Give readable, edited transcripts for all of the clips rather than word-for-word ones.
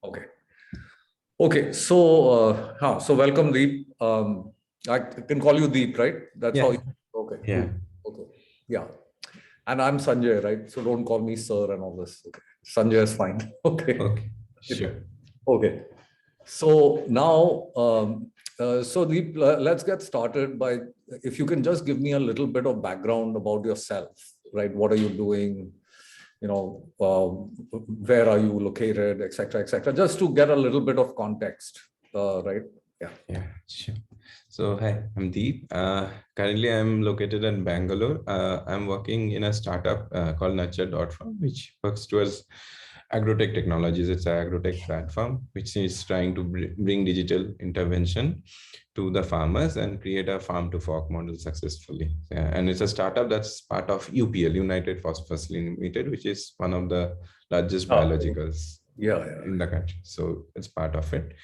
Okay. Okay. So welcome, Deep. I can call you Deep, right? That's how Yeah. you. Okay. Yeah. Cool. Okay. Yeah. And I'm Sanjay, right? So don't call me sir and all this. Okay. Sanjay is fine. Okay. Okay. Sure. Okay. So now, so Deep, let's get started by if you can just give me a little bit of background about yourself, right? What are you doing? Where are you located, etc., just to get a little bit of context, right? Yeah. Yeah. Sure. So hi, I'm Deep. Currently, I'm located in Bangalore. I'm working in a startup called Nurture.farm, which works towards agrotech technologies. It's an agrotech platform which is trying to bring digital intervention to the farmers and create a farm to fork model successfully. And it's a startup that's part of UPL, United Phosphorus Limited, which is one of the largest biologicals Yeah. in the country. So it's part of it.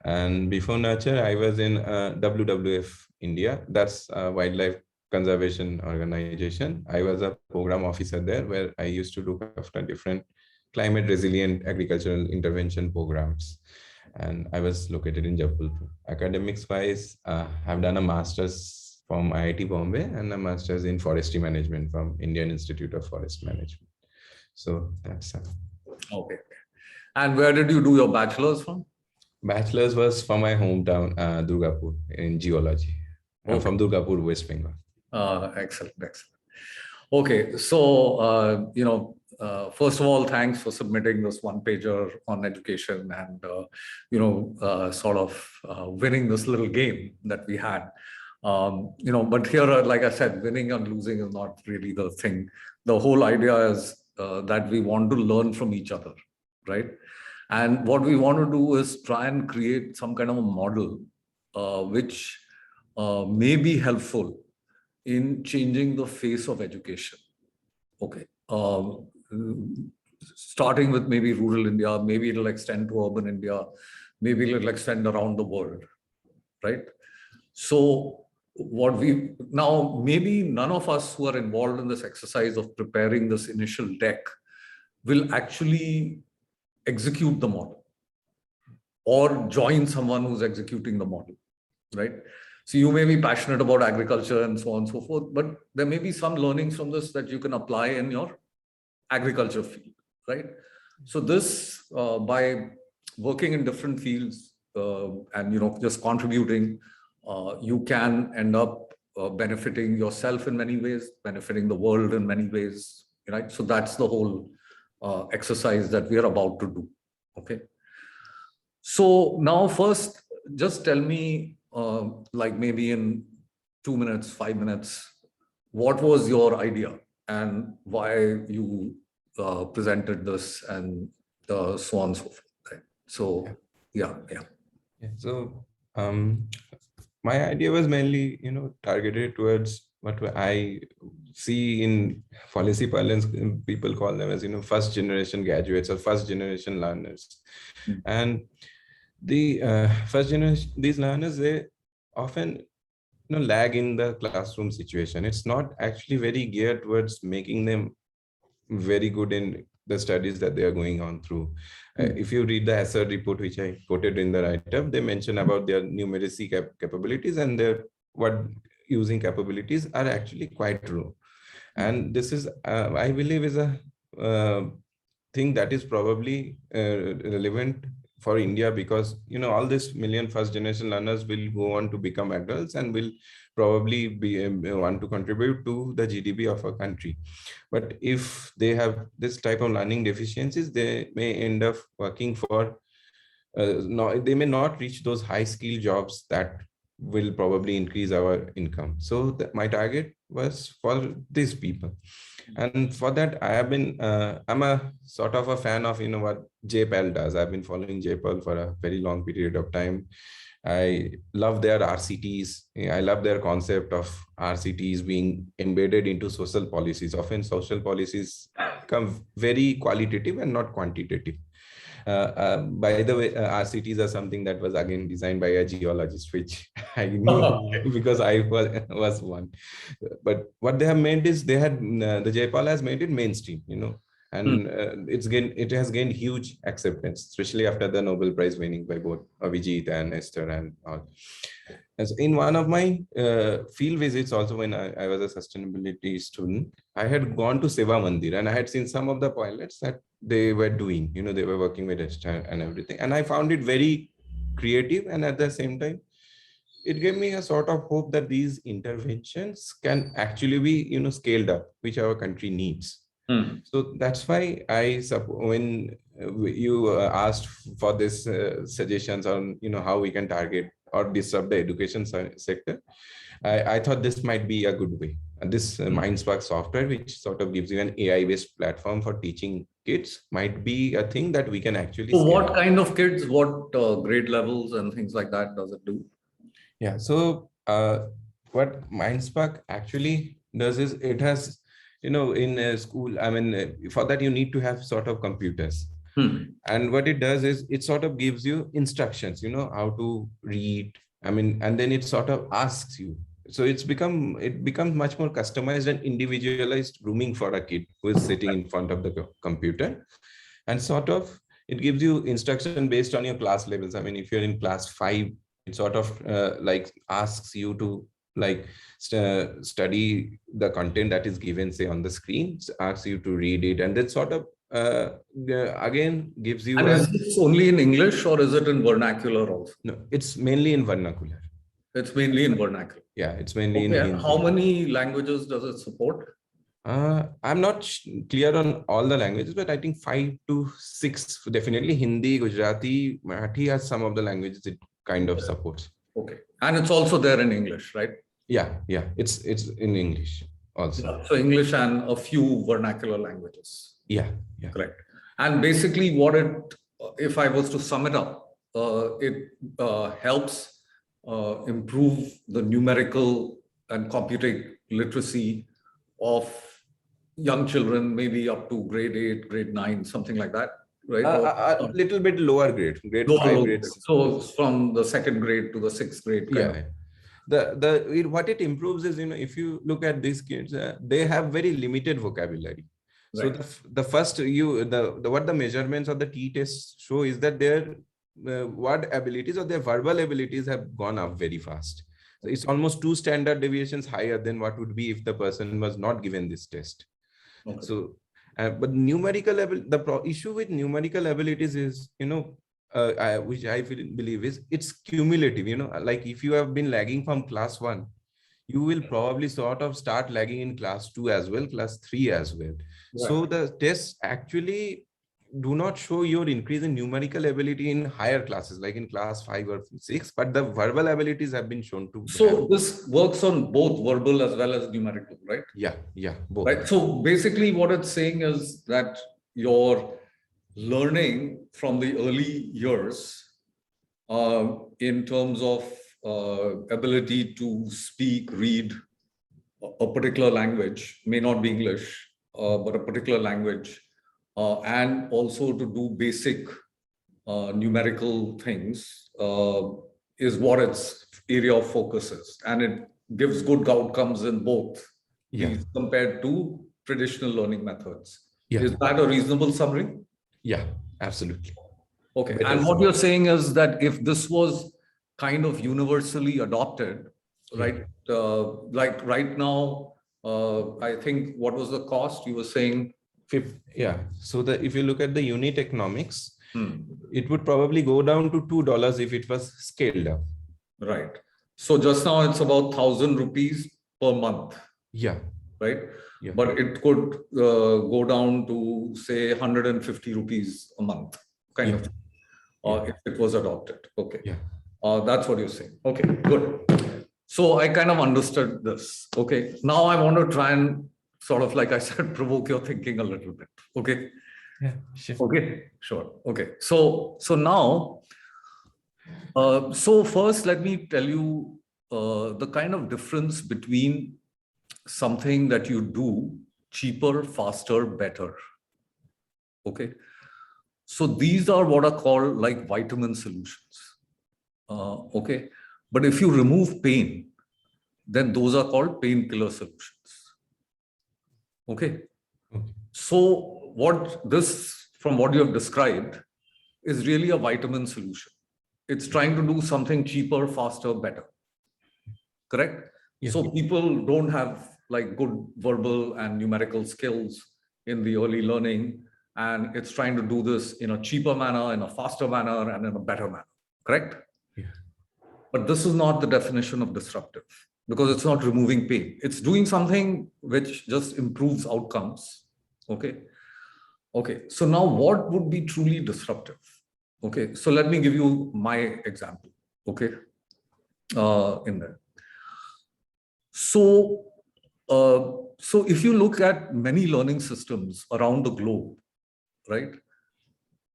And before Nurture, I was in WWF India. That's a wildlife conservation organization. I was a program officer there where I used to look after different climate resilient agricultural intervention programs. And I was located in Jabalpur. Academics wise, I've done a master's from IIT Bombay and a master's in forestry management from Indian Institute of Forest Management. So that's Okay. And where did you do your bachelor's from? bachelor's was from my hometown, Durgapur, in geology. I'm Okay. from Durgapur, West Bengal. Excellent. Okay. So, first of all, thanks for submitting this one pager on education and, sort of winning this little game that we had. But here, like I said, winning and losing is not really the thing. The whole idea is that we want to learn from each other, right? And what we want to do is try and create some kind of a model which may be helpful in changing the face of education. Okay. Starting with maybe rural India, maybe it'll extend to urban India, maybe it'll extend around the world, right? So maybe none of us who are involved in this exercise of preparing this initial deck will actually execute the model or join someone who's executing the model, right? So you may be passionate about agriculture and so on and so forth, but there may be some learnings from this that you can apply in your agriculture field, right? So this, by working in different fields and just contributing, you can end up benefiting yourself in many ways, benefiting the world in many ways, right? So that's the whole exercise that we are about to do. Okay. So now first, just tell me, like maybe in 2 minutes, 5 minutes, what was your idea and why you presented this and so on and so forth. Right? So, yeah. So my idea was mainly, targeted towards what I see in policy parlance. People call them as, first generation graduates or first generation learners. Mm. And the first generation, these learners, they often lag in the classroom situation. It's not actually very geared towards making them very good in the studies that they are going on through. If you read the ESSER report, which I quoted in the write-up, they mention about their numeracy capabilities and their what using capabilities are actually quite low. And this is, I believe, is a thing that is probably relevant for India, because all this million first generation learners will go on to become adults and will probably be want to contribute to the GDP of a country. But if they have this type of learning deficiencies, they may end up working for they may not reach those high skill jobs that will probably increase our income. So my target was for these people. And for that, I have been, I'm a sort of a fan of, what JPAL does. I've been following JPAL for a very long period of time. I love their RCTs. I love their concept of RCTs being embedded into social policies. Often social policies become very qualitative and not quantitative. By the way, RCTs are something that was again designed by a geologist, which I knew because I was one. But what they have made is the JPAL has made it mainstream. and it has gained huge acceptance, especially after the Nobel Prize winning by both Avijit and Esther and all. As in one of my field visits, also when I was a sustainability student, I had gone to Seva Mandir and I had seen some of the pilots that they were doing. They were working with Esther and everything, and I found it very creative, and at the same time, it gave me a sort of hope that these interventions can actually be scaled up, which our country needs. So that's why when you asked for this suggestions on how we can target or disrupt the education sector, I thought this might be a good way. And this Mindspark software, which sort of gives you an AI-based platform for teaching kids, might be a thing that we can actually. So what kind of kids, what grade levels and things like that does it do? Yeah, so what Mindspark actually does is it has, in a school, I mean, for that you need to have sort of computers. And what it does is it sort of gives you instructions, how to read. I mean, and then it sort of asks you. So it becomes much more customized and individualized grooming for a kid who is sitting in front of the computer. And sort of it gives you instruction based on your class levels. I mean, if you're in class 5, it sort of like asks you to study the content that is given, say, on the screen, asks you to read it, and that sort of again gives you. And is this only in English or is it in vernacular also? No, it's mainly in vernacular. It's mainly in vernacular. Yeah, it's mainly in Hindi. How many languages does it support? I'm not clear on all the languages, but I think 5 to 6 definitely. Hindi, Gujarati, Marathi are some of the languages it kind of supports. Okay, and it's also there in English, right? Yeah, it's in English also. Yeah. So English and a few vernacular languages. Yeah. Correct. And basically, if I was to sum it up, it helps improve the numerical and computing literacy of young children, maybe up to grade 8, grade 9, something like that, right? A little bit lower grade 5 grades. So from the 2nd grade to the 6th grade. Yeah. What it improves is, if you look at these kids, they have very limited vocabulary. Right. So the first what the measurements of the t-tests show is that their word abilities or their verbal abilities have gone up very fast. So it's almost 2 standard deviations higher than what would be if the person was not given this test. Okay. So, but the issue with numerical abilities is, which I believe is it's cumulative. Like if you have been lagging from class 1, you will probably sort of start lagging in class 2 as well, class 3 as well. Right. So the tests actually do not show your increase in numerical ability in higher classes, like in class 5 or 6, but the verbal abilities have been shown to. So this works on both verbal as well as numerical, right? Yeah, both. Right. So basically what it's saying is that your learning from the early years in terms of ability to speak, read a particular language, may not be English, but a particular language, and also to do basic numerical things is what its area of focus is. And it gives good outcomes in both compared to traditional learning methods. Yeah. Is that a reasonable summary? Yeah, absolutely. Okay. And what you're saying is that if this was kind of universally adopted, right? Like right now, I think what was the cost you were saying? Yeah. So if you look at the unit economics, it would probably go down to $2 if it was scaled up. Right. So just now it's about 1,000 rupees per month. Yeah. Right. Yeah. But it could go down to say 150 rupees a month, kind of, if it was adopted. Okay. Yeah. That's what you're saying. Okay, good. So I kind of understood this. Okay. Now I want to try and sort of, like I said, provoke your thinking a little bit. Okay. Yeah, sure. Okay, sure. Okay. So now, so first, let me tell you the kind of difference between something that you do cheaper, faster, better. Okay. So these are what are called like vitamin solutions. Okay. But if you remove pain, then those are called painkiller solutions. Okay. So from what you have described, is really a vitamin solution. It's trying to do something cheaper, faster, better. Correct? Yeah. So people don't have like good verbal and numerical skills in the early learning, and it's trying to do this in a cheaper manner, in a faster manner, and in a better manner. Correct? Yeah. But this is not the definition of disruptive, because it's not removing pain. It's doing something which just improves outcomes. Okay. Okay. So now what would be truly disruptive? Okay. So let me give you my example. Okay. In there. So if you look at many learning systems around the globe, right?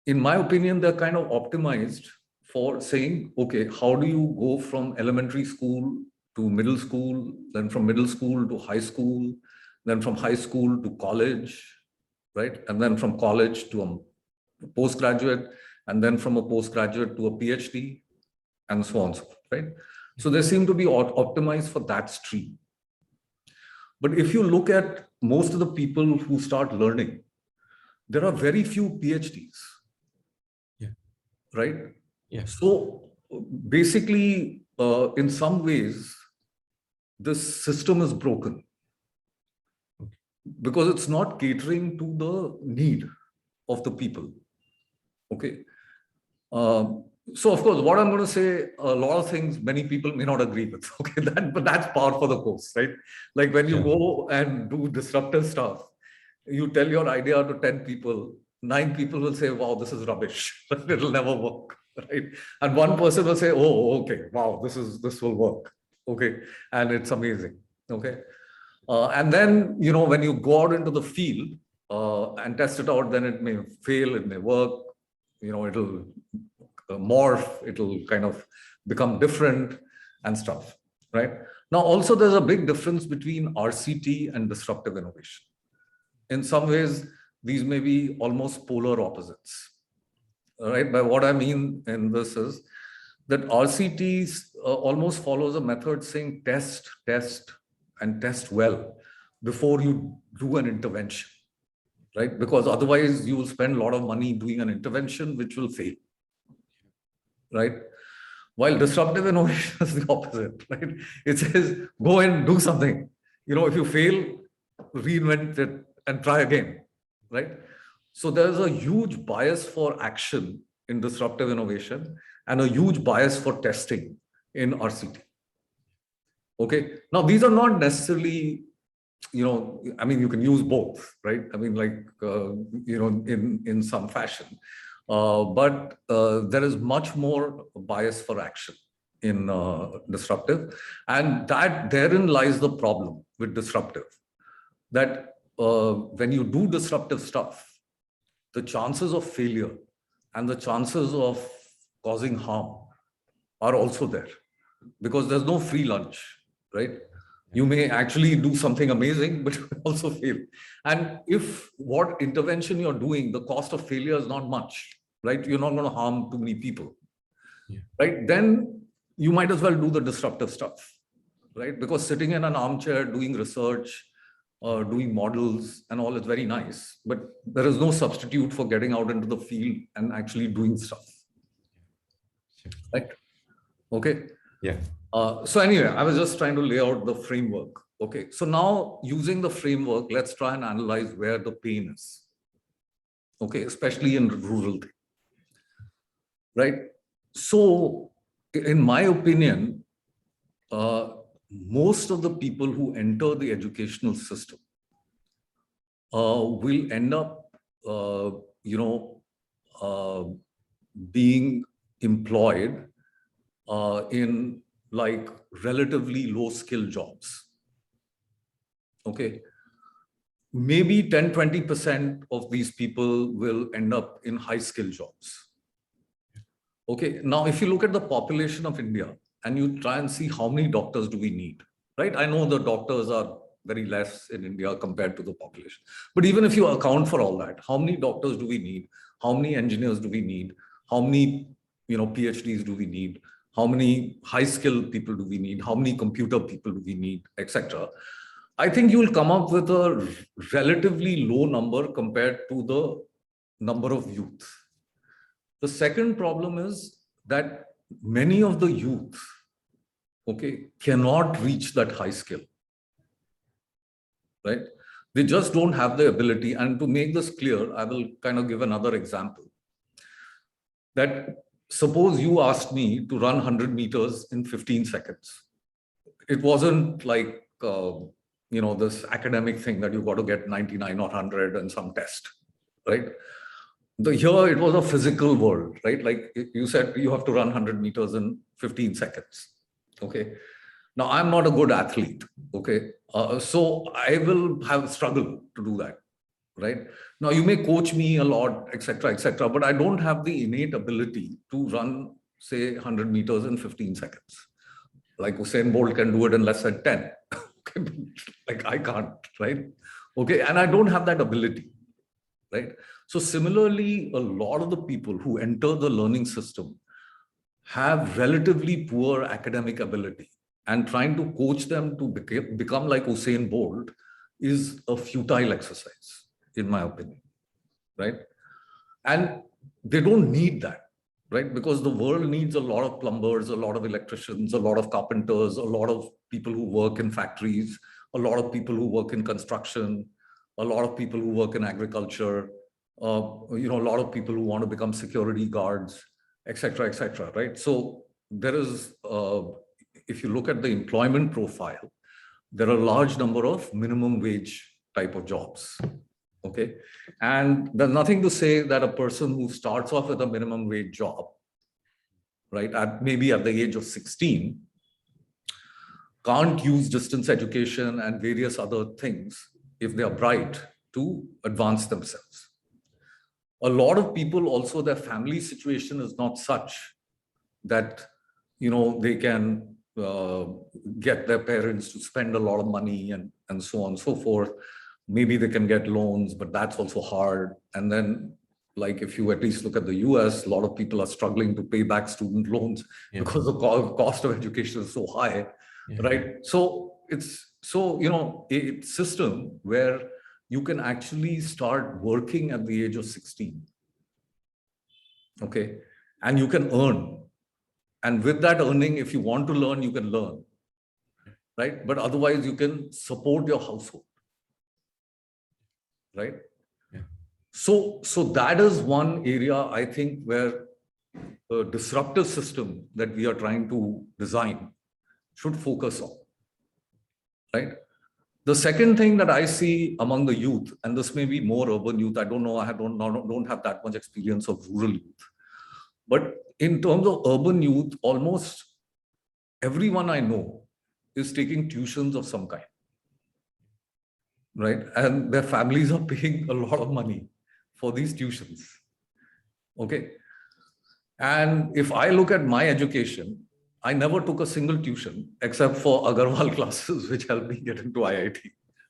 In my opinion, they're kind of optimized for saying, okay, how do you go from elementary school to middle school, then from middle school to high school, then from high school to college, right? And then from college to a postgraduate, and then from a postgraduate to a PhD, and so on, so forth, right? So they seem to be optimized for that stream. But if you look at most of the people who start learning, there are very few PhDs. Yeah. Right? Yeah. So basically, in some ways, this system is broken because it's not catering to the need of the people. Okay. So of course, what I'm going to say, a lot of things many people may not agree with. Okay, but that's par for the course, right? Like when you go and do disruptive stuff, you tell your idea to 10 people, 9 people will say, wow, this is rubbish. It'll never work, right? And one person will say, oh, okay, wow, this will work. Okay, and it's amazing. Okay. And then, when you go out into the field and test it out, then it may fail, it may work, it'll morph, it'll kind of become different and stuff, right? Now, also there's a big difference between RCT and disruptive innovation. In some ways, these may be almost polar opposites, right? By what I mean in this is that RCTs almost follows a method saying test, and test well before you do an intervention, right? Because otherwise you will spend a lot of money doing an intervention which will fail, right? While disruptive innovation is the opposite, right? It says, go and do something. If you fail, reinvent it and try again, right? So there's a huge bias for action in disruptive innovation and a huge bias for testing in RCT. Okay. Now, these are not necessarily, you can use both, right? In some fashion. But there is much more bias for action in disruptive. And therein lies the problem with disruptive. That when you do disruptive stuff, the chances of failure and the chances of causing harm are also there, because there's no free lunch, right? You may actually do something amazing, but you also fail. And if what intervention you're doing, the cost of failure is not much, right? You're not going to harm too many people, right? Then you might as well do the disruptive stuff, right? Because sitting in an armchair, doing research, doing models and all is very nice, but there is no substitute for getting out into the field and actually doing stuff, right? Okay. Yeah. So anyway, I was just trying to lay out the framework. Okay. So now using the framework, let's try and analyze where the pain is. Okay. Especially in rural thing. Right. So in my opinion, most of the people who enter the educational system will end up, being employed in like relatively low skill jobs. Okay. Maybe 10-20% of these people will end up in high skill jobs. Okay. Now, if you look at the population of India and you try and see how many doctors do we need, right? I know the doctors are very less in India compared to the population. But even if you account for all that, how many doctors do we need? How many engineers do we need? How many, PhDs do we need? How many high skilled people do we need? How many computer people do we need, etc.? I think you will come up with a relatively low number compared to the number of youth. The second problem is that many of the youth, okay, cannot reach that high skill, right? They just don't have the ability. And to make this clear, I will kind of give another example. That suppose you asked me to run 100 meters in 15 seconds. It wasn't like, this academic thing that you got to get 99 or 100 and some test, right? Here it was a physical world, right? Like you said, you have to run 100 meters in 15 seconds. Okay. Now I'm not a good athlete. Okay. So I will have struggled to do that, right? Now you may coach me a lot, etc., but I don't have the innate ability to run, say, 100 meters in 15 seconds. Like Usain Bolt can do it in less than 10. Okay. Like I can't, right? Okay. And I don't have that ability, right? So similarly, a lot of the people who enter the learning system have relatively poor academic ability, and trying to coach them to become like Usain Bolt is a futile exercise, in my opinion, right? And they don't need that, right? Because the world needs a lot of plumbers, a lot of electricians, a lot of carpenters, a lot of people who work in factories, a lot of people who work in construction, a lot of people who work in agriculture, a lot of people who want to become security guards, etc., right? So there is, if you look at the employment profile, there are a large number of minimum wage type of jobs. Okay. And there's nothing to say that a person who starts off with a minimum wage job, right, maybe at the age of 16, can't use distance education and various other things, if they are bright, to advance themselves. A lot of people also, their family situation is not such that, they can get their parents to spend a lot of money and so on and so forth. Maybe they can get loans, but that's also hard. And then, like, if you at least look at the US, a lot of people are struggling to pay back student loans because the cost of education is so high, right? So it's a system where you can actually start working at the age of 16. Okay. And you can earn. And with that earning, if you want to learn, you can learn, right? But otherwise, you can support your household, right? Yeah. So that is one area, I think, where a disruptive system that we are trying to design should focus on, right? The second thing that I see among the youth, and this may be more urban youth, I don't know, I don't have that much experience of rural youth. But in terms of urban youth, almost everyone I know is taking tuitions of some kind, right? And their families are paying a lot of money for these tuitions. Okay. And if I look at my education, I never took a single tuition except for Agarwal classes, which helped me get into IIT,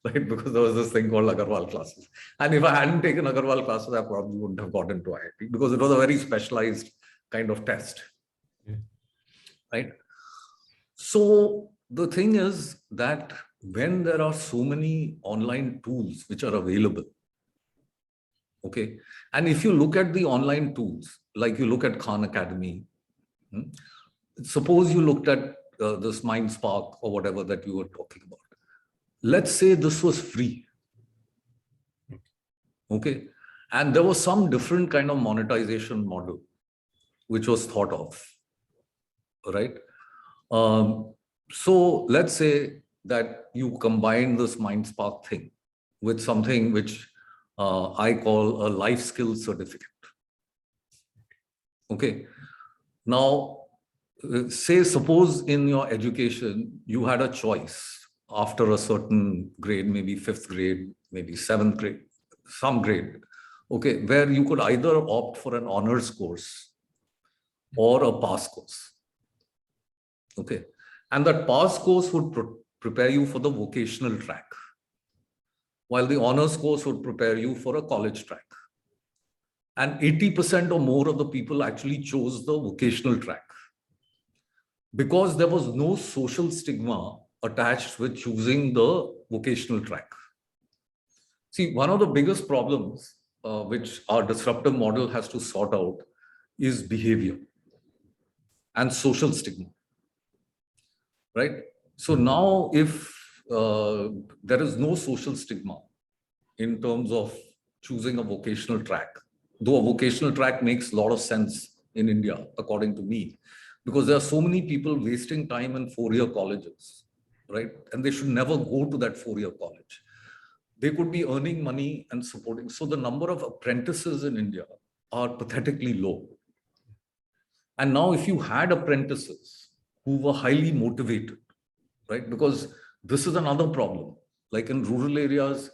right? Because there was this thing called Agarwal classes. And if I hadn't taken Agarwal classes, I probably wouldn't have got into IIT because it was a very specialized kind of test, right? So the thing is that when there are so many online tools which are available, okay, and if you look at the online tools, like you look at Khan Academy, suppose you looked at this MindSpark or whatever that you were talking about. Let's say this was free, okay, and there was some different kind of monetization model which was thought of, right? So let's say that you combine this MindSpark thing with something which I call a life skills certificate. Okay. Now, suppose in your education, you had a choice after a certain grade, maybe 5th grade, maybe 7th grade, some grade, okay, where you could either opt for an honors course or a pass course. Okay. And that pass course would prepare you for the vocational track, while the honors course would prepare you for a college track. And 80% or more of the people actually chose the vocational track because there was no social stigma attached with choosing the vocational track. See, one of the biggest problems which our disruptive model has to sort out is behavior and social stigma, right? So now if there is no social stigma in terms of choosing a vocational track, though a vocational track makes a lot of sense in India, according to me, because there are so many people wasting time in four-year colleges, right? And they should never go to that four-year college. They could be earning money and supporting. So the number of apprentices in India are pathetically low. And now if you had apprentices who were highly motivated, right? Because this is another problem. Like in rural areas,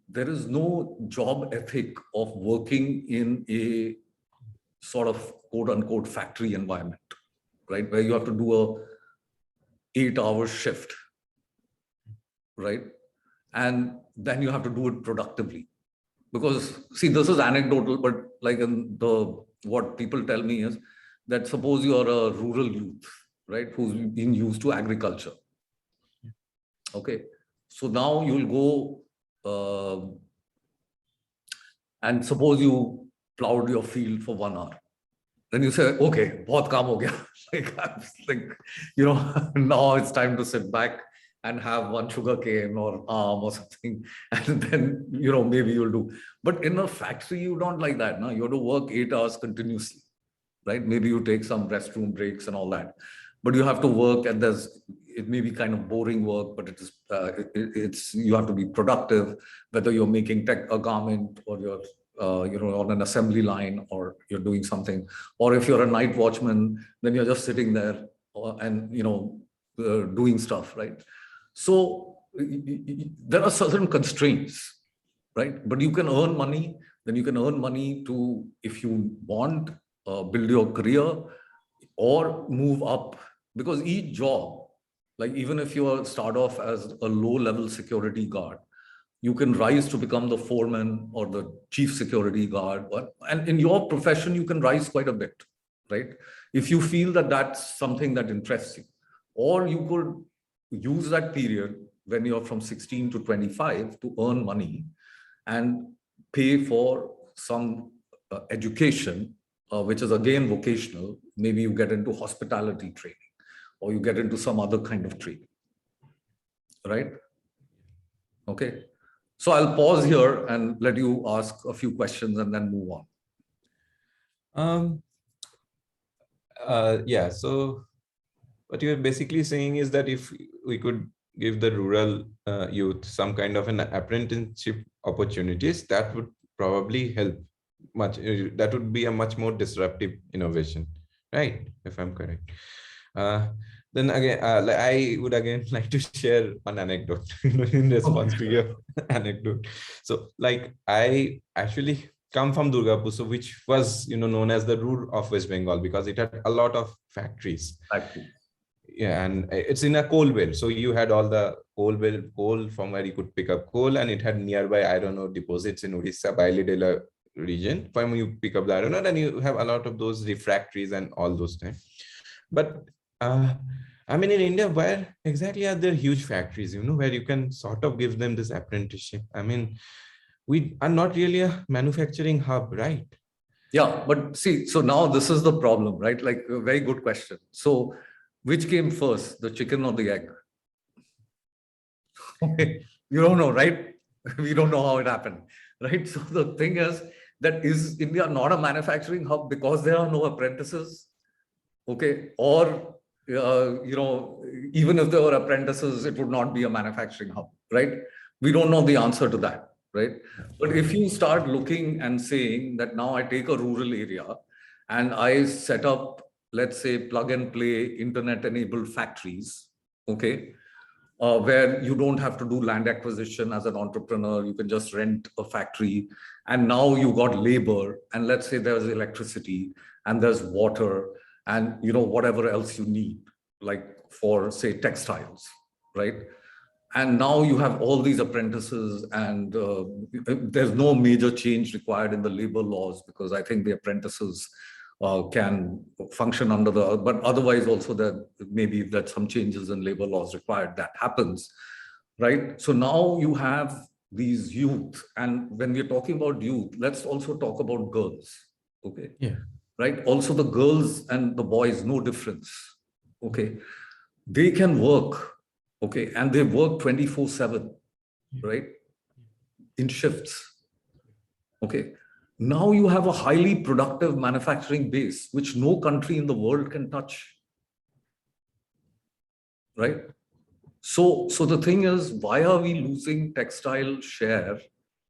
there is no job ethic of working in a sort of quote unquote factory environment, right? Where you have to do a 8-hour shift, right? And then you have to do it productively. Because see, this is anecdotal, but like in what people tell me is that suppose you are a rural youth, right, who's been used to agriculture. Okay, so now you'll go and suppose you plowed your field for 1 hour. Then you say, okay, bahut kaam ho gaya. like, now it's time to sit back and have one sugar cane or arm or something. And then, maybe you'll do. But in a factory, you don't like that. No? You have to work 8 hours continuously, right? Maybe you take some restroom breaks and all that. But you have to work, and it may be kind of boring work, but you have to be productive, whether you're making a garment or you're on an assembly line, or you're doing something, or if you're a night watchman, then you're just sitting there and doing stuff, right? So there are certain constraints, right? But you can earn money. Then you can earn money to, if you want, build your career or move up, because each job, like even if you start off as a low-level security guard, you can rise to become the foreman or the chief security guard. And in your profession, you can rise quite a bit, right? If you feel that that's something that interests you. Or you could use that period when you're from 16 to 25 to earn money and pay for some education, which is again vocational. Maybe you get into hospitality training, or you get into some other kind of training, right? Okay. So I'll pause here and let you ask a few questions and then move on. Yeah, so what you're basically saying is that if we could give the rural youth some kind of an apprenticeship opportunities, that would probably help much. That would be a much more disruptive innovation, right? If I'm correct. Then again, I would again like to share an anecdote in response to your anecdote. So like I actually come from Durgapur, so which was known as the Ruhr of West Bengal, because it had a lot of factories. Yeah, and it's in a coal belt. So you had all the coal from where you could pick up coal, and it had nearby iron ore deposits in Odisha, Bailey region. From you pick up the iron ore, then you have a lot of those refractories and all those things. But I mean, in India, where exactly are there huge factories, where you can sort of give them this apprenticeship? I mean, we are not really a manufacturing hub, right? Yeah, but see, so now this is the problem, right? Like a very good question. So which came first, the chicken or the egg? You don't know, right? We don't know how it happened, right? So the thing is is India not a manufacturing hub because there are no apprentices? Okay, or even if there were apprentices, it would not be a manufacturing hub, right? We don't know the answer to that, right? But if you start looking and saying that now I take a rural area and I set up, let's say, plug and play internet-enabled factories, okay, where you don't have to do land acquisition as an entrepreneur, you can just rent a factory, and now you got labor, and let's say there's electricity and there's water, and whatever else you need, like for say textiles, right? And now you have all these apprentices, and there's no major change required in the labor laws, because I think the apprentices can function under the, but otherwise also that maybe that some changes in labor laws required, that happens, right? So now you have these youth, and when we're talking about youth, let's also talk about girls, okay? Yeah. Right? Also the girls and the boys, no difference, okay? They can work, okay? And they work 24/7, right? In shifts, okay? Now you have a highly productive manufacturing base, which no country in the world can touch, right? So the thing is, why are we losing textile share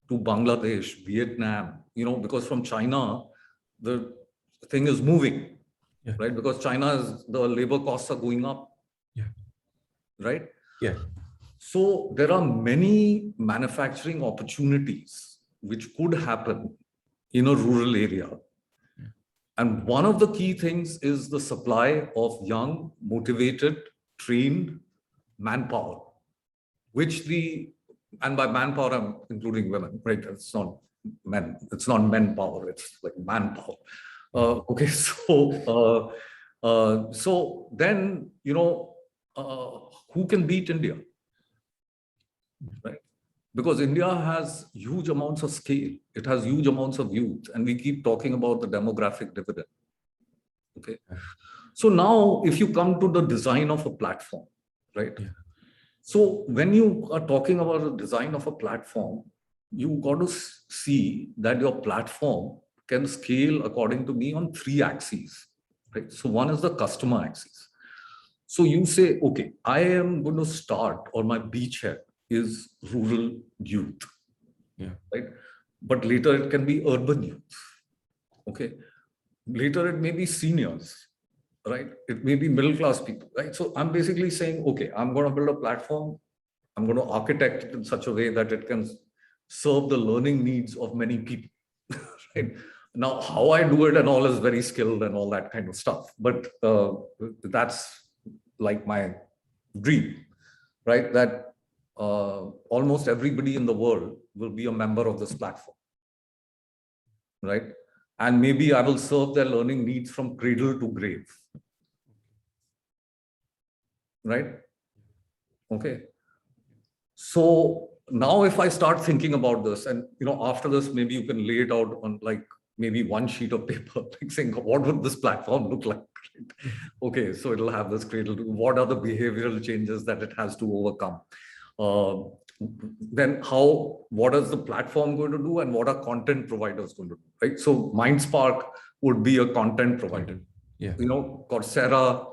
to Bangladesh, Vietnam? Because from China, the thing is moving, Yeah. right? Because the labor costs are going up, Yeah. right? Yeah. So there are many manufacturing opportunities which could happen in a rural area. And one of the key things is the supply of young, motivated, trained manpower, and by manpower, I'm including women, right? It's not men power, it's like manpower. Okay, so then, who can beat India, right? Because India has huge amounts of scale, it has huge amounts of youth, and we keep talking about the demographic dividend, okay? So now, if you come to the design of a platform, right? Yeah. So when you are talking about the design of a platform, you got to see that your platform can scale, according to me, on 3 axes, right? So one is the customer axis. So you say, okay, I am going to start, or my beachhead is rural youth, Yeah. right? But later it can be urban youth, okay? Later it may be seniors, right? It may be middle-class people, right? So I'm basically saying, okay, I'm going to build a platform. I'm going to architect it in such a way that it can serve the learning needs of many people, right? Now, how I do it and all is very skilled and all that kind of stuff. But that's like my dream, right? That almost everybody in the world will be a member of this platform, right? And maybe I will serve their learning needs from cradle to grave, right? Okay. So now if I start thinking about this, and after this, maybe you can lay it out on like maybe one sheet of paper, like saying, what would this platform look like? Okay, so it'll have this cradle. What are the behavioral changes that it has to overcome? Then what is the platform going to do, and what are content providers going to do, right? So MindSpark would be a content provider. Yeah. Coursera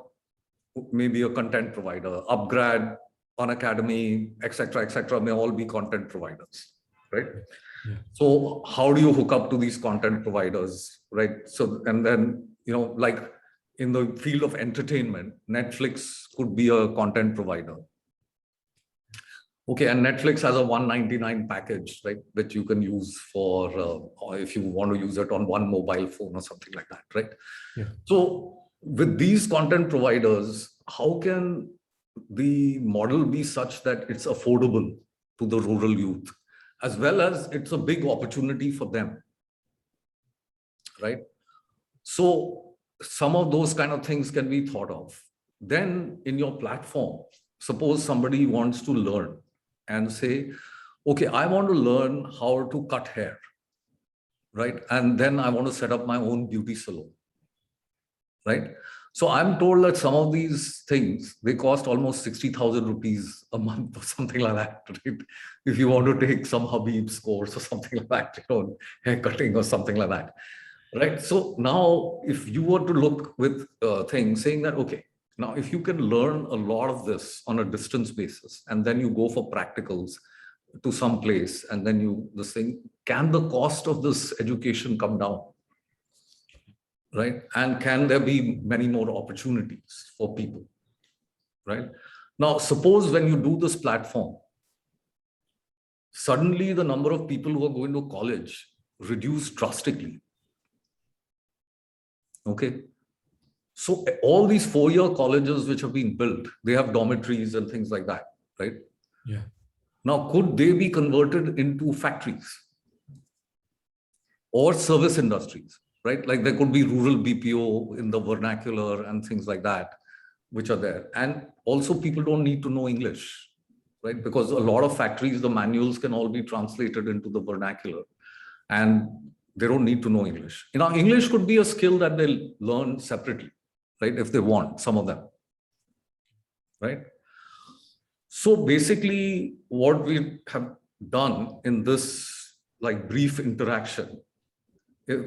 may be a content provider. Upgrad, Unacademy, etc., may all be content providers, right? Yeah. So how do you hook up to these content providers, right? So, and then, like in the field of entertainment, Netflix could be a content provider. Okay, and Netflix has a $199 package, right, that you can use for, or if you want to use it on one mobile phone or something like that, right? Yeah. So with these content providers, how can the model be such that it's affordable to the rural youth, as well as it's a big opportunity for them, right? So some of those kind of things can be thought of. Then in your platform, suppose somebody wants to learn and say, okay, I want to learn how to cut hair, right? And then I want to set up my own beauty salon, right? So I'm told that some of these things, they cost almost 60,000 rupees a month or something like that, right? If you want to take some Habib's course or something like that, hair cutting or something like that, right? So now if you were to look with things saying that, okay, now if you can learn a lot of this on a distance basis, and then you go for practicals to some place, and then this thing, can the cost of this education come down? Right? And can there be many more opportunities for people, right? Now, suppose when you do this platform, suddenly the number of people who are going to college reduce drastically. Okay. So all these 4-year colleges which have been built, they have dormitories and things like that, right? Yeah. Now, could they be converted into factories or service industries? right? Like there could be rural BPO in the vernacular and things like that, which are there. And also people don't need to know English, right? Because a lot of factories, the manuals can all be translated into the vernacular and they don't need to know English. You know, English could be a skill that they'll learn separately, right? If they want, some of them, right? So basically what we have done in this like brief interaction,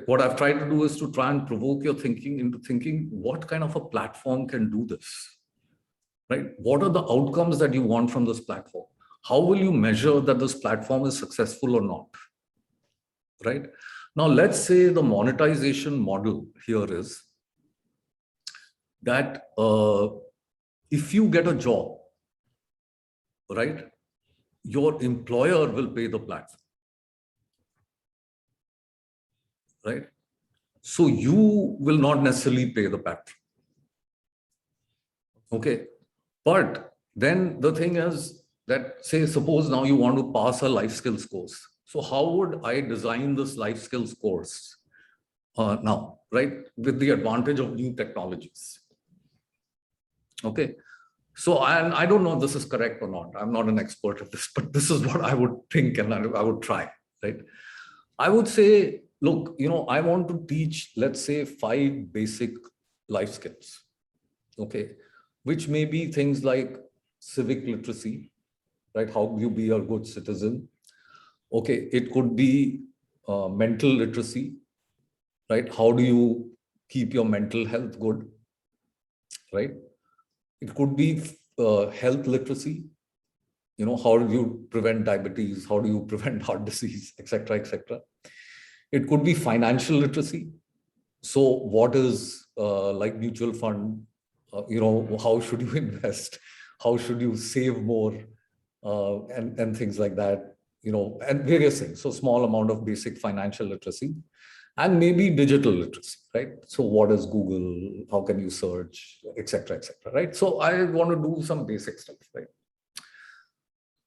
what I've tried to do is to try and provoke your thinking into thinking what kind of a platform can do this, right? What are the outcomes that you want from this platform? How will you measure that this platform is successful or not, right? Now, let's say the monetization model here is that if you get a job, right, your employer will pay the platform, right? So you will not necessarily pay the platform. Okay. But then the thing is that, say, suppose now you want to pass a life skills course. So how would I design this life skills course now, right? With the advantage of new technologies. Okay. So I don't know if this is correct or not. I'm not an expert at this, but this is what I would think and I would try, right? I would say, look, you know, I want to teach, let's say, 5 basic life skills, okay, which may be things like civic literacy, right? How you be a good citizen. Okay, it could be mental literacy, right? How do you keep your mental health good, right? It could be health literacy. You know, how do you prevent diabetes? How do you prevent heart disease, etc., etc. It could be financial literacy. So what is like mutual fund? You know, how should you invest? How should you save more? And things like that, you know, and various things. So small amount of basic financial literacy and maybe digital literacy, right? So what is Google? How can you search, etc., etc., right? So I want to do some basic stuff, right?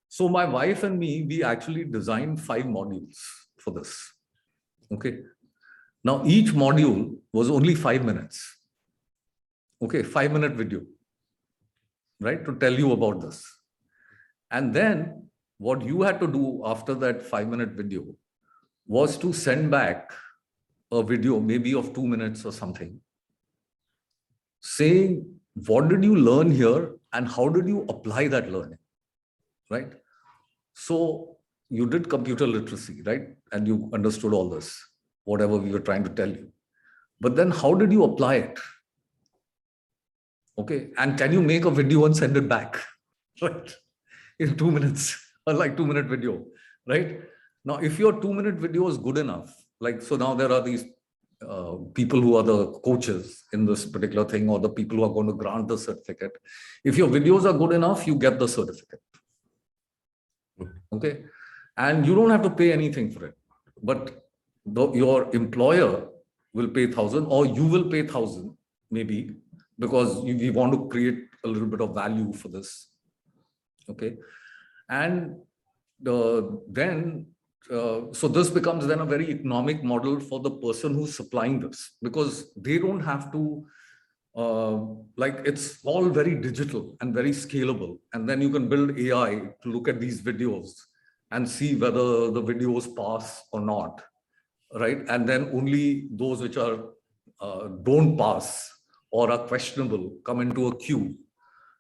So my wife and me, we actually designed 5 modules for this. Okay. Now each module was only 5 minutes. Okay, 5-minute video, right? To tell you about this. And then what you had to do after that 5-minute video was to send back a video, maybe of 2 minutes or something, saying, what did you learn here and how did you apply that learning, right? So you did computer literacy, right? And you understood all this, whatever we were trying to tell you. But then how did you apply it? Okay, and can you make a video and send it back, right? In 2 minutes, or like 2-minute video, right? Now, if your 2-minute video is good enough, like, so now there are these people who are the coaches in this particular thing, or the people who are going to grant the certificate. If your videos are good enough, you get the certificate. Okay. And you don't have to pay anything for it, but your employer will pay 1,000 or you will pay 1,000 maybe, because we want to create a little bit of value for this. Okay. And then, so this becomes then a very economic model for the person who's supplying this, because they don't have to, like, it's all very digital and very scalable. And then you can build AI to look at these videos and see whether the videos pass or not, right? And then only those which are don't pass or are questionable come into a queue.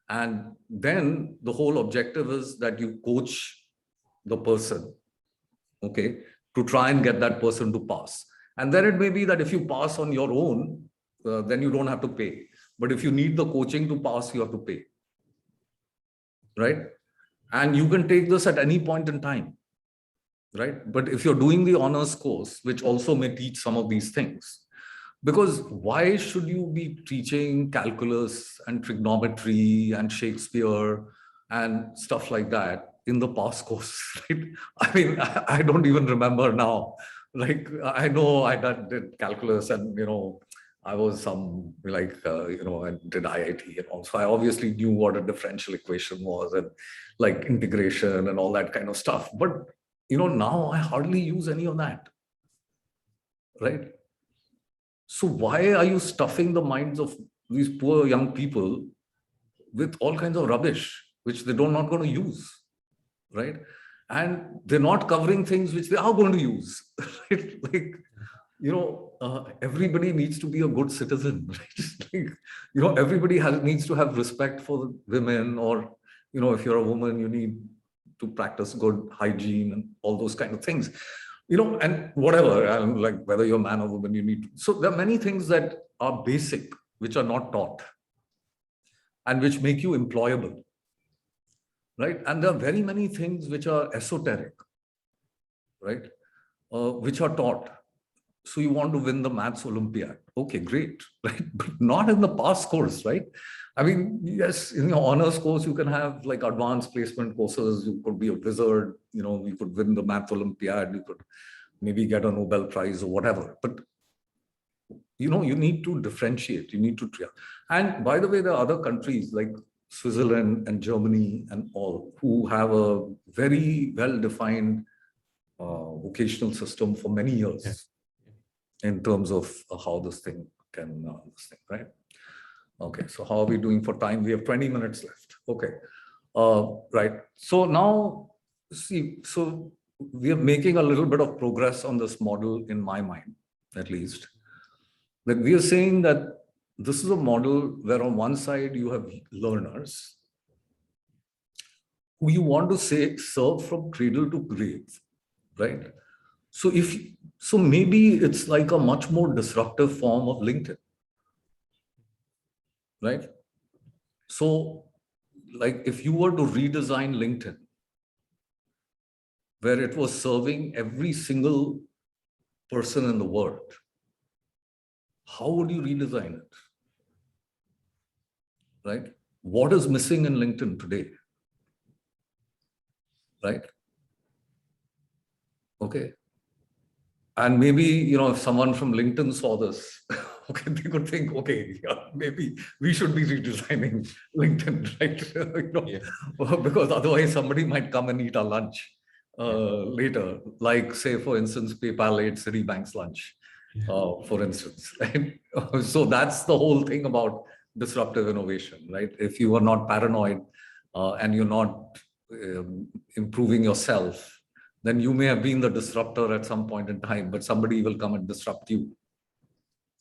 And then the whole objective is that you coach the person, okay, to try and get that person to pass. And then it may be that if you pass on your own, then you don't have to pay. But if you need the coaching to pass, you have to pay, right? And you can take this at any point in time, right? But if you're doing the honors course, which also may teach some of these things, because why should you be teaching calculus and trigonometry and Shakespeare and stuff like that in the past course, right? I mean, I don't even remember now. Like, I know I did calculus and, you know, I was some like, you know, and did IIT and all. So I obviously knew what a differential equation was and like integration and all that kind of stuff. But, you know, now I hardly use any of that, right? So why are you stuffing the minds of these poor young people with all kinds of rubbish, which they're not going to use, right? And they're not covering things which they are going to use, right? Like, everybody needs to be a good citizen, right? Like, everybody needs to have respect for women, or, if you're a woman, you need to practice good hygiene and all those kind of things, and whatever, and like whether you're a man or woman, you need to. So there are many things that are basic, which are not taught and which make you employable, right? And there are very many things which are esoteric, right? Which are taught. So you want to win the maths Olympiad. Okay, great, right? But not in the pass course, right? I mean, yes, in your honors course, you can have like advanced placement courses. You could be a wizard, you could win the math Olympiad. You could maybe get a Nobel Prize or whatever. But, you need to differentiate. You need to try. And by the way, there are other countries like Switzerland and Germany and all who have a very well-defined vocational system for many years. Yes. In terms of how this thing can, right? Okay, so how are we doing for time? We have 20 minutes left. Okay, right. So now, see, so we are making a little bit of progress on this model in my mind, at least. That we are saying that this is a model where on one side you have learners who you want to say serve from cradle to grave, right? So maybe it's like a much more disruptive form of LinkedIn, right? So like if you were to redesign LinkedIn, where it was serving every single person in the world, how would you redesign it, right? What is missing in LinkedIn today, right? Okay. And maybe, if someone from LinkedIn saw this, okay, they could think, okay, yeah, maybe we should be redesigning LinkedIn, right? Yeah. Because otherwise somebody might come and eat our lunch later, like say, for instance, PayPal ate Citibank's lunch, for instance, right? So that's the whole thing about disruptive innovation, right? If you are not paranoid and you're not improving yourself, then you may have been the disruptor at some point in time, but somebody will come and disrupt you.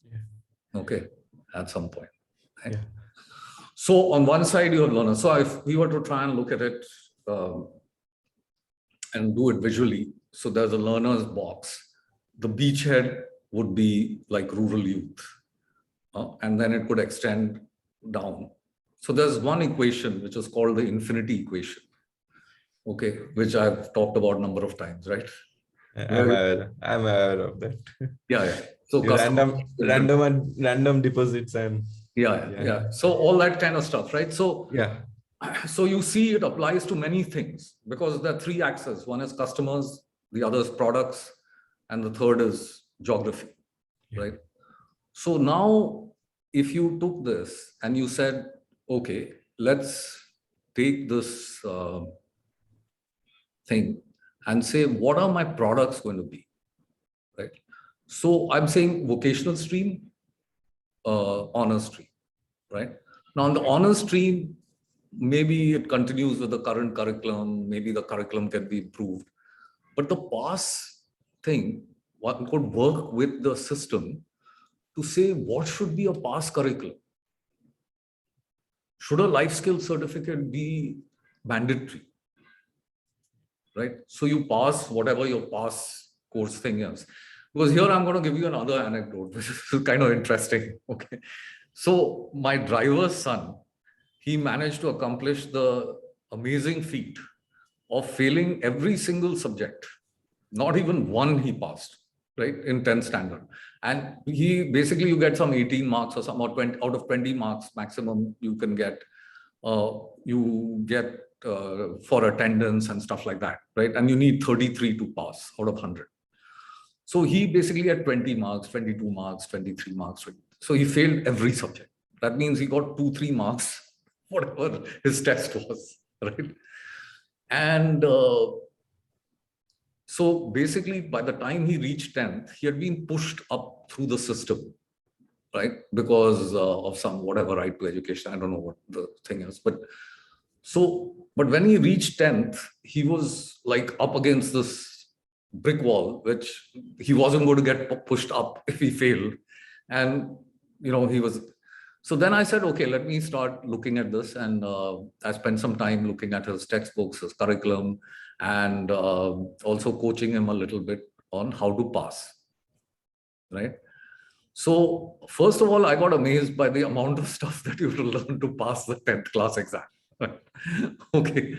Yeah. Okay, at some point. Right? Yeah. So on one side, you have learners. So if we were to try and look at it and do it visually, so there's a learner's box. The beachhead would be like rural youth, and then it could extend down. So there's one equation which is called the infinity equation. Okay, which I've talked about a number of times, right? I'm aware of that. Yeah. So random deposits and yeah. So all that kind of stuff, right? So yeah. So you see, it applies to many things because there are three axes. One is customers, the other is products, and the third is geography, right? So now, if you took this and you said, okay, let's take this thing and say, what are my products going to be, right? So I'm saying vocational stream, honors stream, right? Now on the honors stream, maybe it continues with the current curriculum, maybe the curriculum can be improved, but the pass thing, one could work with the system to say what should be a pass curriculum. Should a life skill certificate be mandatory? Right? So you pass whatever your pass course thing is. Because here I'm going to give you another anecdote, which is kind of interesting. Okay. So my driver's son, he managed to accomplish the amazing feat of failing every single subject. Not even one he passed, right, in 10th standard. And he basically, you get some 18 marks or some, or 20 out of 20 marks maximum you can get. For attendance and stuff like that, right? And you need 33 to pass out of 100. So he basically had 20 marks, 22 marks, 23 marks. So he failed every subject. That means he got 2-3 marks, whatever his test was, right? And so basically, by the time he reached 10th, he had been pushed up through the system, right? Because of some whatever right to education. I don't know what the thing is, but but when he reached 10th, he was like up against this brick wall, which he wasn't going to get pushed up if he failed. And, he was. So then I said, okay, let me start looking at this. And I spent some time looking at his textbooks, his curriculum, and also coaching him a little bit on how to pass, right? So first of all, I got amazed by the amount of stuff that you have to learn to pass the 10th class exam. Okay,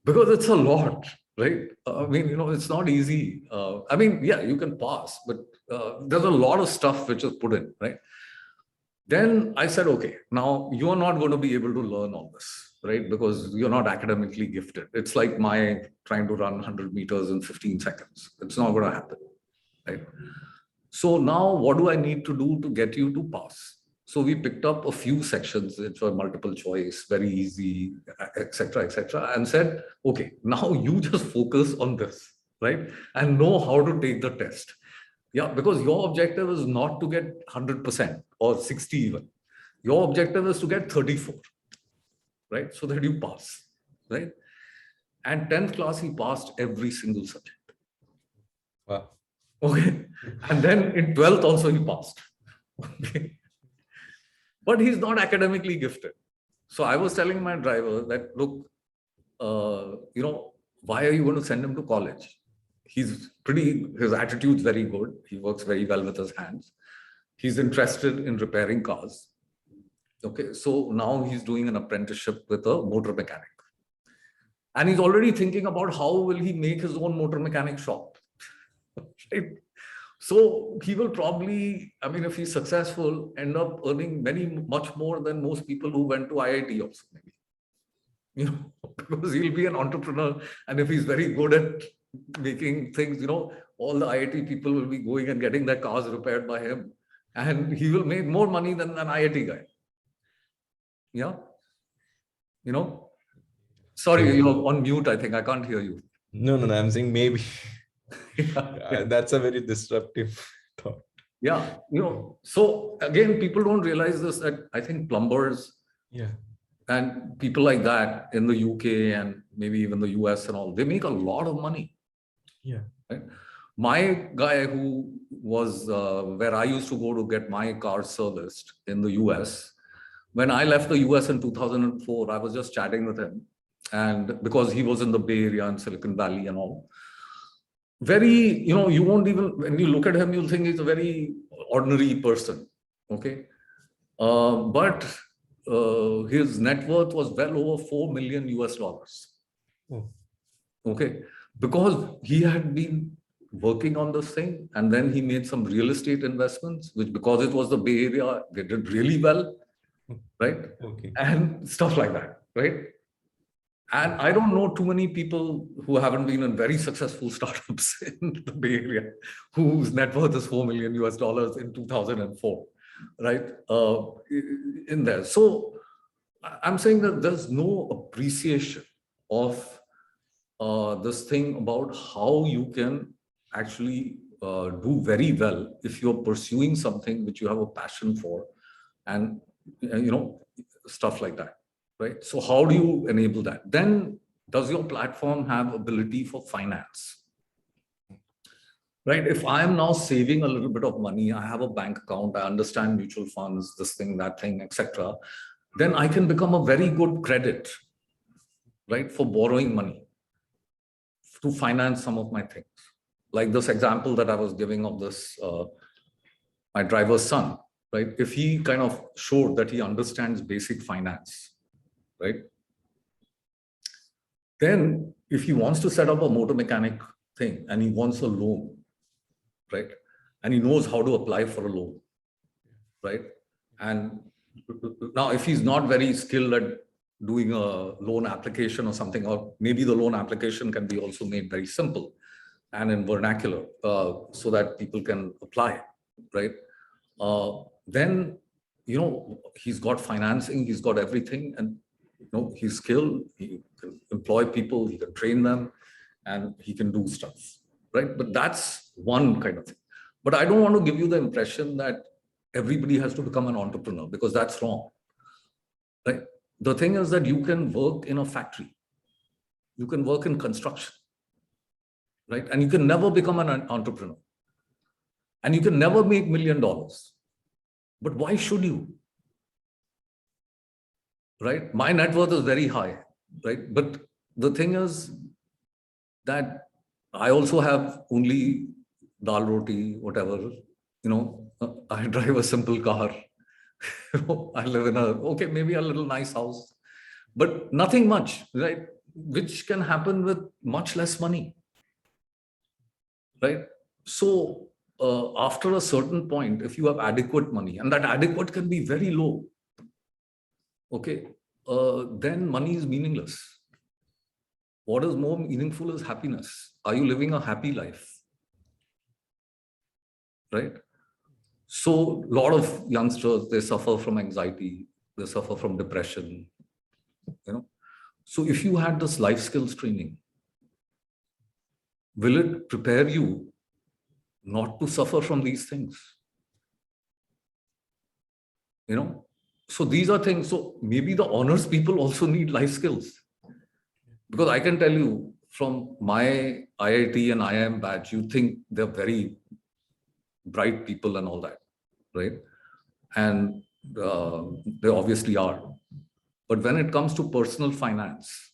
because it's a lot, right? I mean, it's not easy. I mean, yeah, you can pass, but there's a lot of stuff which is put in, right? Then I said, okay, now you are not going to be able to learn all this, right? Because you're not academically gifted. It's like my trying to run 100 meters in 15 seconds. It's not going to happen, right? So now what do I need to do to get you to pass? So we picked up a few sections which were multiple choice, very easy, etc., and said, okay, now you just focus on this, right? And know how to take the test. Yeah, because your objective is not to get 100% or 60 even. Your objective is to get 34, right? So that you pass, right? And 10th class, he passed every single subject. Wow. Okay. And then in 12th also he passed. Okay. But he's not academically gifted. So I was telling my driver that, look, why are you going to send him to college? His attitude's very good. He works very well with his hands. He's interested in repairing cars. Okay. So now he's doing an apprenticeship with a motor mechanic. And he's already thinking about how will he make his own motor mechanic shop. Right? So he will probably, I mean, if he's successful, end up earning much more than most people who went to IIT also, maybe. Because he'll be an entrepreneur. And if he's very good at making things, all the IIT people will be going and getting their cars repaired by him. And he will make more money than an IIT guy. Yeah. Sorry, you're on mute, I think. I can't hear you. No, I'm saying maybe. Yeah. That's a very disruptive thought. Yeah, so again, people don't realize this, that I think plumbers and people like that in the UK and maybe even the US and all, they make a lot of money. Yeah. Right? My guy who was where I used to go to get my car serviced in the US, when I left the US in 2004, I was just chatting with him. And because he was in the Bay Area and Silicon Valley and all, very, you won't even, when you look at him, you'll think he's a very ordinary person. Okay. But his net worth was well over $4 million US. Oh. Okay. Because he had been working on this thing and then he made some real estate investments, which because it was the Bay Area, they did really well. Right. Okay. And stuff like that. Right. And I don't know too many people who haven't been in very successful startups in the Bay Area whose net worth is $4 million US in 2004, right? In there. So I'm saying that there's no appreciation of this thing about how you can actually do very well if you're pursuing something which you have a passion for and, stuff like that. Right? So how do you enable that? Then does your platform have ability for finance? Right? If I am now saving a little bit of money, I have a bank account, I understand mutual funds, this thing, that thing, etc., then I can become a very good credit, right, for borrowing money to finance some of my things. Like this example that I was giving of this, my driver's son, right? If he kind of showed that he understands basic finance, right? Then if he wants to set up a motor mechanic thing and he wants a loan, right? And he knows how to apply for a loan, right? And now if he's not very skilled at doing a loan application or something, or maybe the loan application can be also made very simple and in vernacular so that people can apply, right? Then, he's got financing, he's got everything, and he's skilled, he can employ people, he can train them, and he can do stuff, right? But that's one kind of thing. But I don't want to give you the impression that everybody has to become an entrepreneur, because that's wrong. Right? The thing is that you can work in a factory, you can work in construction, right? And you can never become an entrepreneur. And you can never make $1 million. But why should you? Right? My net worth is very high, right? But the thing is that I also have only dal roti, whatever, I drive a simple car. I live in maybe a little nice house, but nothing much, right? Which can happen with much less money, right? So after a certain point, if you have adequate money, and that adequate can be very low, okay, then money is meaningless. What is more meaningful is happiness. Are you living a happy life? Right? So a lot of youngsters, they suffer from anxiety, they suffer from depression, So if you had this life skills training, will it prepare you not to suffer from these things? So these are things. So maybe the honors people also need life skills. Because I can tell you from my IIT and IIM batch, you think they're very bright people and all that, right? And they obviously are. But when it comes to personal finance,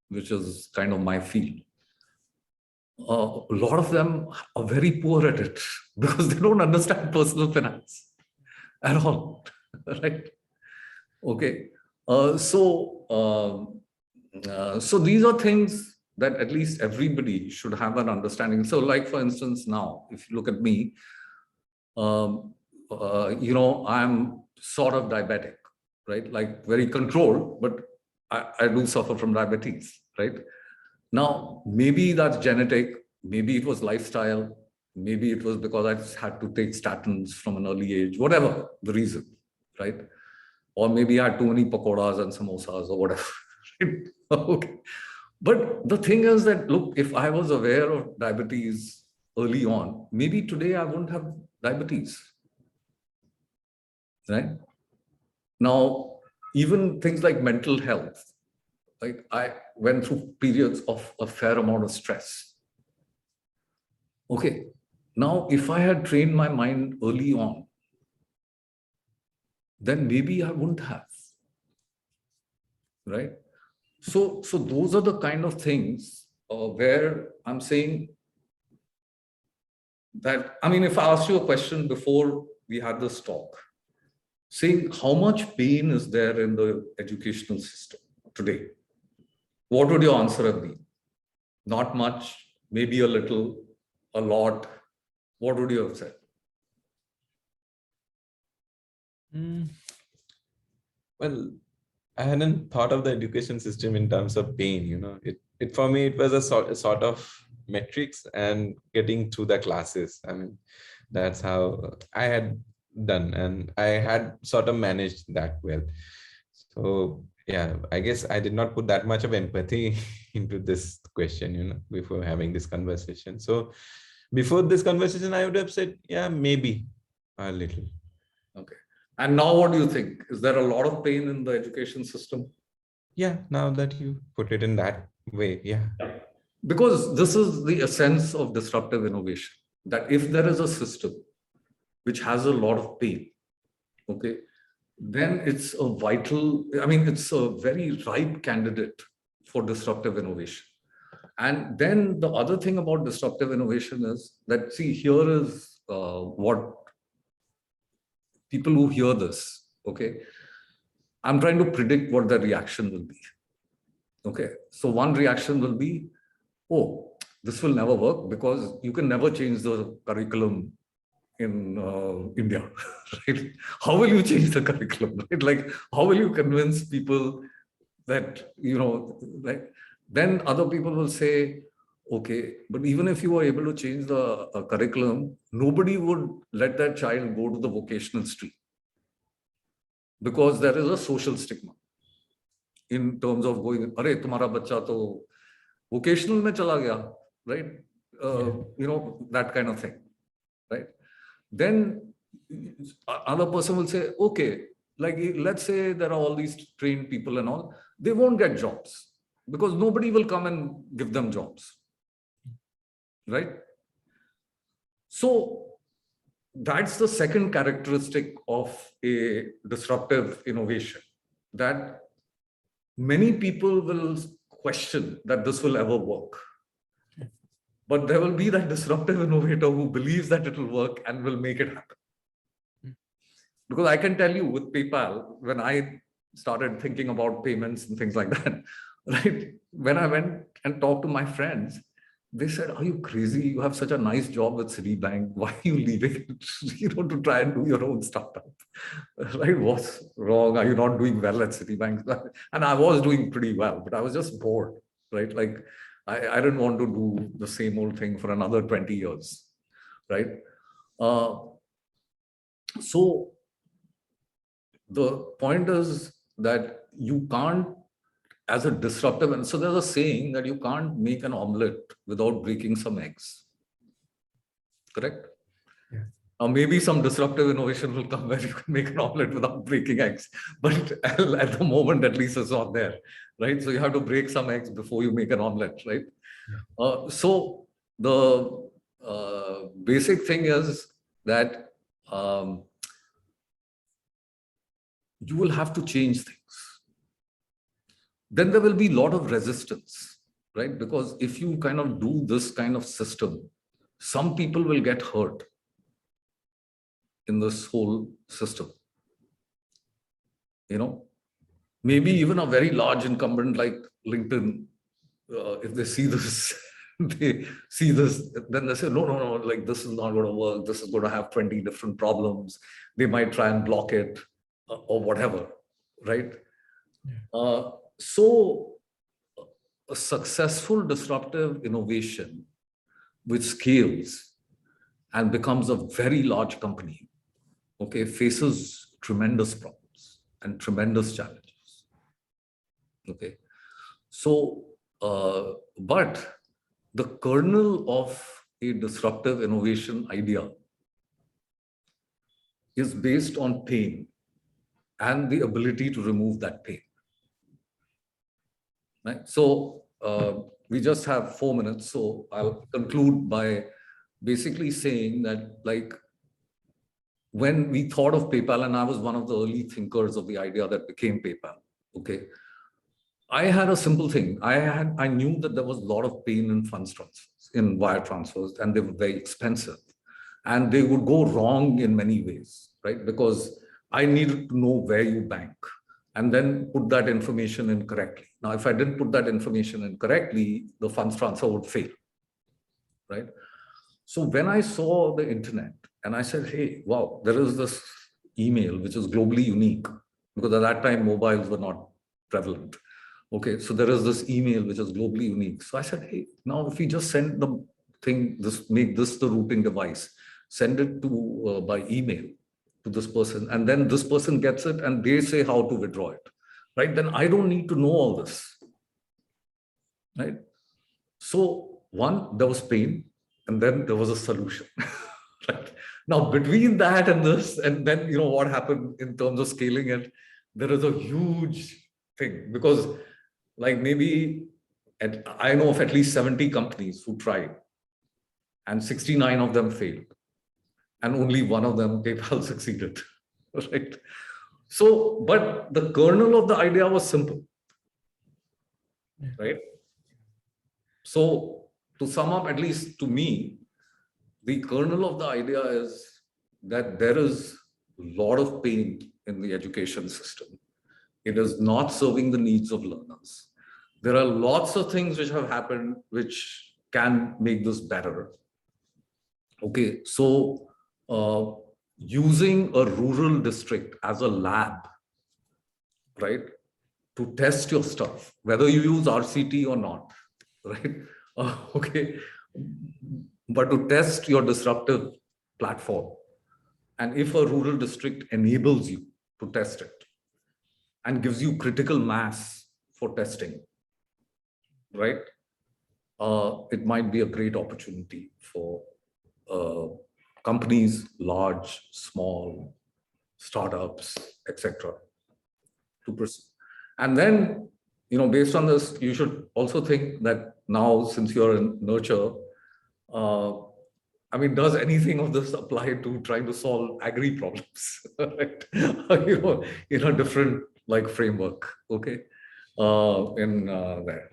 which is kind of my field, a lot of them are very poor at it because they don't understand personal finance at all, right? Okay. So these are things that at least everybody should have an understanding. So like, for instance, now, if you look at me, I'm sort of diabetic, right? Like very controlled, but I do suffer from diabetes, right? Now, maybe that's genetic, maybe it was lifestyle, maybe it was because I just had to take statins from an early age, whatever the reason, right? Or maybe I had too many pakoras and samosas or whatever. Okay. But the thing is that, look, if I was aware of diabetes early on, maybe today I wouldn't have diabetes, right? Now, even things like mental health, like I went through periods of a fair amount of stress. Okay. Now, if I had trained my mind early on, then maybe I wouldn't have, right? So those are the kind of things where I'm saying that, I mean, if I asked you a question before we had this talk, saying how much pain is there in the educational system today, what would your answer have been? Not much, maybe a little, a lot. What would you have said? Well, I hadn't thought of the education system in terms of pain. It for me, it was a sort of metrics and getting through the classes. I mean, that's how I had done, and I had sort of managed that well. So yeah, I guess I did not put that much of empathy into this question, before having this conversation. So before this conversation, I would have said, yeah, maybe a little. Okay. And now what do you think? Is there a lot of pain in the education system? Yeah, now that you put it in that way, yeah. Because this is the essence of disruptive innovation, that if there is a system which has a lot of pain, okay, then it's it's a very ripe candidate for disruptive innovation. And then the other thing about disruptive innovation is that, see, here is what people who hear this, okay, I'm trying to predict what the reaction will be. Okay, so one reaction will be, oh, this will never work because you can never change the curriculum in India, right? How will you change the curriculum, right? Like, how will you convince people that, like, then other people will say, okay, but even if you were able to change the curriculum, nobody would let that child go to the vocational stream because there is a social stigma in terms of going, "Arey, tumhara bacha to vocational mein chala gaya," right? That kind of thing, right? Then other person will say, okay, like let's say there are all these trained people and all, they won't get jobs because nobody will come and give them jobs, right? So that's the second characteristic of a disruptive innovation, that many people will question that this will ever work. But there will be that disruptive innovator who believes that it will work and will make it happen. Because I can tell you with PayPal, when I started thinking about payments and things like that, right? When I went and talked to my friends, they said, are you crazy? You have such a nice job with Citibank. Why are you leaving it, to try and do your own startup? Right? What's wrong? Are you not doing well at Citibank? And I was doing pretty well, but I was just bored, right? Like I didn't want to do the same old thing for another 20 years, right? So the point is that you can't, as a disruptive, and so there's a saying that you can't make an omelette without breaking some eggs. Correct? Yeah. Maybe some disruptive innovation will come where you can make an omelette without breaking eggs, but at the moment, at least, it's not there, right? So you have to break some eggs before you make an omelette, right? Yeah. So the basic thing is that you will have to change things. Then there will be a lot of resistance, right? Because if you kind of do this kind of system, some people will get hurt in this whole system. Maybe even a very large incumbent like LinkedIn, if they see this, then they say, no, like this is not going to work. This is going to have 20 different problems. They might try and block it or whatever, right? Yeah. So a successful disruptive innovation which scales and becomes a very large company, okay, faces tremendous problems and tremendous challenges. Okay. So, but the kernel of a disruptive innovation idea is based on pain and the ability to remove that pain. Right? So we just have 4 minutes. So I'll conclude by basically saying that, like, when we thought of PayPal, and I was one of the early thinkers of the idea that became PayPal, okay, I had a simple thing. I knew that there was a lot of pain in funds transfers, in wire transfers, and they were very expensive. And they would go wrong in many ways, right? Because I needed to know where you bank and then put that information in correctly. Now, if I didn't put that information in correctly, the funds transfer would fail, right? So when I saw the internet and I said, hey, wow, there is this email which is globally unique, because at that time mobiles were not prevalent. Okay, so there is this email which is globally unique. So I said, hey, now if we just send the thing, make this the routing device, send it to by email to this person, and then this person gets it and they say how to withdraw it, right? Then I don't need to know all this, right? So one, there was pain, and then there was a solution. Right? Now, between that and this, and then what happened in terms of scaling it, there is a huge thing, because like maybe I know of at least 70 companies who tried, and 69 of them failed, and only one of them, PayPal, succeeded. Right? So, but the kernel of the idea was simple, right? So to sum up, at least to me, the kernel of the idea is that there is a lot of pain in the education system. It is not serving the needs of learners. There are lots of things which have happened which can make this better. Okay, so using a rural district as a lab, right, to test your stuff, whether you use RCT or not, right? Okay, but to test your disruptive platform. And if a rural district enables you to test it and gives you critical mass for testing, right? It might be a great opportunity for companies, large, small, startups, etc., to pursue. And then, based on this, you should also think that now, since you're in nurture, does anything of this apply to trying to solve agri problems, right? In a different framework, okay? In there.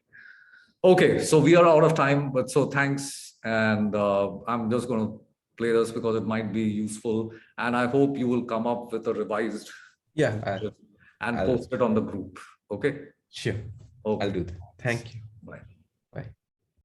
Okay, so we are out of time, but so thanks. And I'm just going to play this because it might be useful. And I hope you will come up with a revised Yeah, and I'll- post it on the group. Okay? sure. Okay. I'll do that. Thank you. Bye.